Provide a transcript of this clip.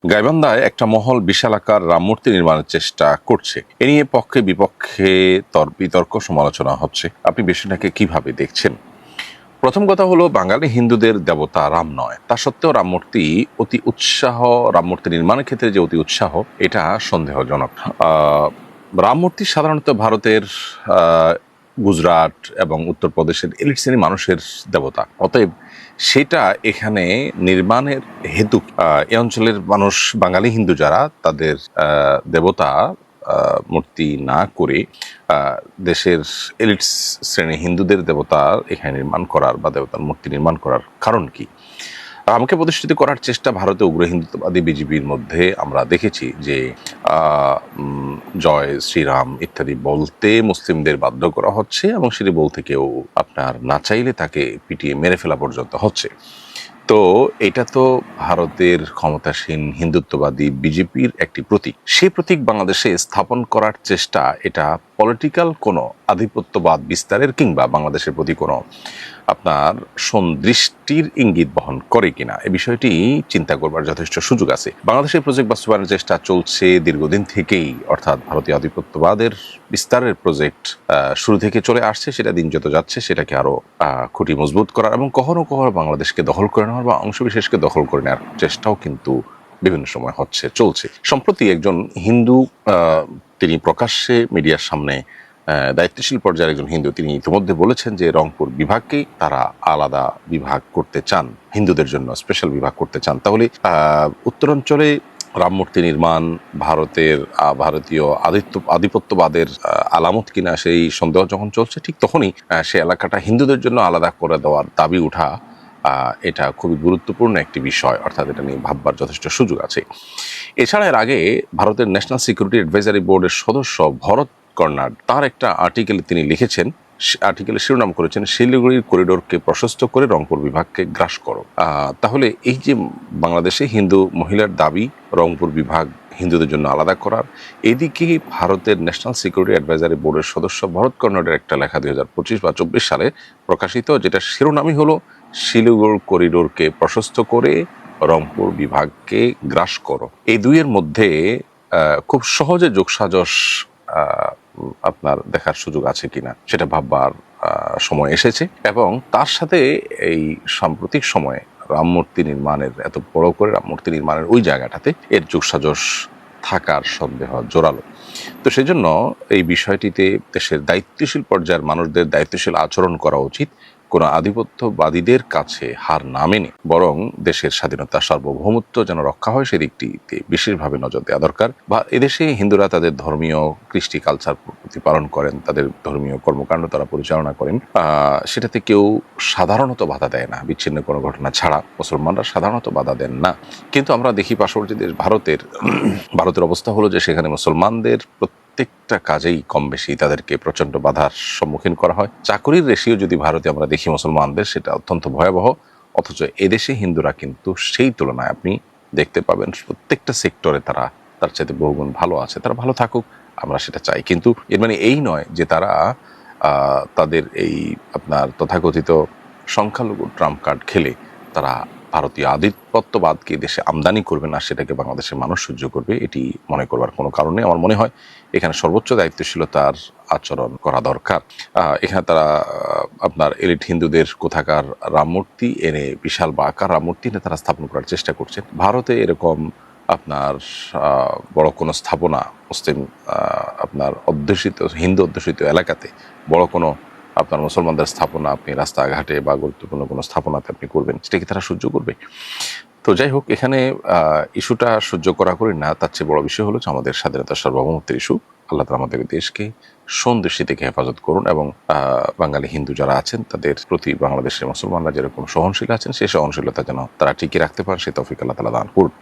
গাইবান্ধায় একটা মহল বিশালাকার রাম মূর্তি নির্মাণের চেষ্টা করছে। এ নিয়ে পক্ষে বিপক্ষে বিতর্ক সমালোচনা হচ্ছে। আপনি বিষয়টাকে কিভাবে দেখছেন? প্রথম কথা হলো, বাঙালি হিন্দুদের দেবতা রাম নয়, তা সত্ত্বেও রাম মূর্তি নির্মাণের ক্ষেত্রে যে অতি উৎসাহ, এটা সন্দেহজনক। রাম মূর্তি সাধারণত ভারতের আহ, গুজরাট এবং উত্তরপ্রদেশের এলিট শ্রেণীর মানুষের দেবতা। অতএব সেটা এখানে নির্মাণের হেতু এই অঞ্চলের মানুষ, বাঙালি হিন্দু যারা, তাদের দেবতা মূর্তি না করে দেশের এলিট শ্রেণী হিন্দুদের দেবতা এখানে নির্মাণ করার বা দেবতার মূর্তি নির্মাণ করার কারণ কি? আমাকে প্রতিষ্ঠিত করার চেষ্টা ভারতে উগ্র হিন্দুত্ববাদী বিজেপির মধ্যে আমরা দেখেছি যে জয় শ্রীরাম ইত্যাদি বলতে মুসলিমদের বাধ্য করা হচ্ছে, এবং সেটি বলতে কেউ আপনার না চাইলে তাকে পিটিয়ে মেরে ফেলা পর্যন্ত হচ্ছে। তো এটা তো ভারতের ক্ষমতাসীন হিন্দুত্ববাদী বিজেপির একটি প্রতীক। সেই প্রতীক বাংলাদেশে স্থাপন করার চেষ্টা, এটা পলিটিক্যাল কোনো আধিপত্যবাদ বিস্তারের কিংবা বাংলাদেশের প্রতি কোনো আপনার সন্দৃষ্টির ইঙ্গিত বহন করে কিনা, এই বিষয়টি চিন্তা করবার যথেষ্ট সুযোগ আছে। বাংলাদেশের প্রজেক্ট বাস্তবায়নের চেষ্টা চলছে দীর্ঘদিন থেকেই, অর্থাৎ ভারতীয় আধিপত্যবাদের বিস্তারের প্রজেক্ট শুরু থেকে চলে আসছে। সেটা দিন যত যাচ্ছে সেটাকে আরো খুঁটি মজবুত করার এবং কখনো কখনো বাংলাদেশকে দখল করে নেওয়ার বা অংশবিশেষকে দখল করে নেওয়ার চেষ্টাও কিন্তু বিভিন্ন সময় চলছে। সম্প্রতি একজন হিন্দু তিনি প্রকাশ্যে মিডিয়ার সামনে দায়িত্বশীল পর্যায়ের একজন হিন্দু, তিনি ইতিমধ্যে বলেছেন যে রংপুর বিভাগকেই তারা আলাদা বিভাগ করতে চান, হিন্দুদের জন্য স্পেশাল বিভাগ করতে চান। তাহলে উত্তরাঞ্চলে রাম মূর্তি নির্মাণ ভারতীয় আধিপত্যবাদের আলামত কিনা, সেই সন্দেহ যখন চলছে, ঠিক তখনই সে এলাকাটা হিন্দুদের জন্য আলাদা করে দেওয়ার দাবি ওঠা, এটা খুবই গুরুত্বপূর্ণ একটি বিষয়। অর্থাৎ এটা নিয়ে ভাববার যথেষ্ট সুযোগ আছে। এছাড়া এর আগে ভারতের ন্যাশনাল সিকিউরিটি অ্যাডভাইজারি বোর্ডের সদস্য ভরত কর্নাড তার একটা আর্টিকেলে তিনি লিখেছেন, আর্টিকেলে শিরোনাম করেছেন, শিলিগুড়ির করিডোরকে প্রশস্ত করে রংপুর বিভাগকে গ্রাস করো। তাহলে এই যে বাংলাদেশে হিন্দু মহিলার দাবি রংপুর বিভাগ হিন্দুদের জন্য আলাদা করার, এদিকে ভারতের ন্যাশনাল সিকিউরিটি অ্যাডভাইজারি বোর্ডের সদস্য ভরত কর্নাডের একটা লেখা 2025 বা 24 সালে প্রকাশিত, যেটা শিরোনামই হলো শিলিগুড়ি করিডোরকে প্রশস্ত করে রংপুর বিভাগকে গ্রাস করো। এই দুইয়ের মধ্যে খুব সহজে যোগসাজশ আপনার দেখার সুযোগ আছে কিনা সেটা ভাববার সময় এসেছে। এবং তার সাথে এই সাম্প্রতিক সময়ে রাম মূর্তি নির্মাণের, এত বড় করে রাম মূর্তি নির্মাণের ওই জায়গাটাতে এর যোগসাজশ থাকার সন্দেহ জোরালো। তো সেই জন্য এই বিষয়টিতে দেশের দায়িত্বশীল পর্যায়ের মানুষদের দায়িত্বশীল আচরণ করা উচিত, কোনো আধিপত্যবাদীদের কাছে হার না মেনে, বরং দেশের স্বাধীনতা সার্বভৌমত্ব যেন রক্ষা হয় সেদিকটিতে বিশেষভাবে নজর দেওয়া দরকার। বা এদেশে হিন্দুরা তাদের ধর্মীয় কৃষ্টি কালচার প্রতিপালন করেন, তাদের ধর্মীয় কর্মকাণ্ড তারা পরিচালনা করেন, সেটাতে কেউ সাধারণত বাধা দেয় না, বিচ্ছিন্ন কোনো ঘটনা ছাড়া মুসলমানরা সাধারণত বাধা দেন না। কিন্তু আমরা দেখি পার্শ্ববর্তী দেশ ভারতের অবস্থা হলো যে সেখানে মুসলমানদের প্রত্যেকটা কাজেই কম বেশি তাদেরকে প্রচন্ড বাধার সম্মুখীন করা হয়। চাকরির রেশিও যদি ভারতে আমরা দেখি মুসলমানদের, সেটা অত্যন্ত ভয়াবহ। অথচ এদেশে হিন্দুরা কিন্তু সেই তুলনায় আপনি দেখতে পাবেন প্রত্যেকটা সেক্টরে তারা তার চাইতে বহুগুণ ভালো আছে। তারা ভালো থাকুক, আমরা সেটা চাই। কিন্তু এর মানে এই নয় যে তারা তাদের এই আপনার তথাকথিত সংখ্যালঘু ট্রাম্প কার্ড খেলে তারা ভারতীয় আধিপত্যবাদকে দেশে আমদানি করবে না, সেটাকে বাংলাদেশের মানুষ সহ্য করবে, এটি মনে করবার কোনো কারণে আমার মনে হয় এখানে সর্বোচ্চ দায়িত্বশীলতার আচরণ করা দরকার। এখানে তারা আপনার এলিট হিন্দুদের কোথাকার রাম মূর্তি এনে, বিশাল বা আকার রাম মূর্তি এনে তারা স্থাপন করার চেষ্টা করছেন। ভারতে এরকম আপনার বড় কোনো স্থাপনা মুসলিম আপনার হিন্দু অধ্যুষিত এলাকাতে বড় কোনো আপনার মুসলমানদের স্থাপনা আপনি রাস্তাঘাটে বা গুরুত্বপূর্ণ কোনো স্থাপনাতে আপনি করবেন, সেটা কি তারা সহ্য করবে? তো যাই হোক, এখানে ইস্যুটা সহ্য করা করি না, তার চেয়ে বড় বিষয় হলো যে আমাদের স্বাধীনতা সার্বভৌমত্বের ইস্যু। আল্লাহ তাআলা আমাদের দেশকে সন্ত্রাসী থেকে হেফাজত করুন, এবং বাঙালি হিন্দু যারা আছেন তাদের প্রতি বাংলাদেশের মুসলমানরা যেরকম সহনশীল আছেন, সেই সহনশীলতা যেন তারা টিকিয়ে রাখতে পারেন, সেই তৌফিক আল্লাহ তাআলা দান করুন।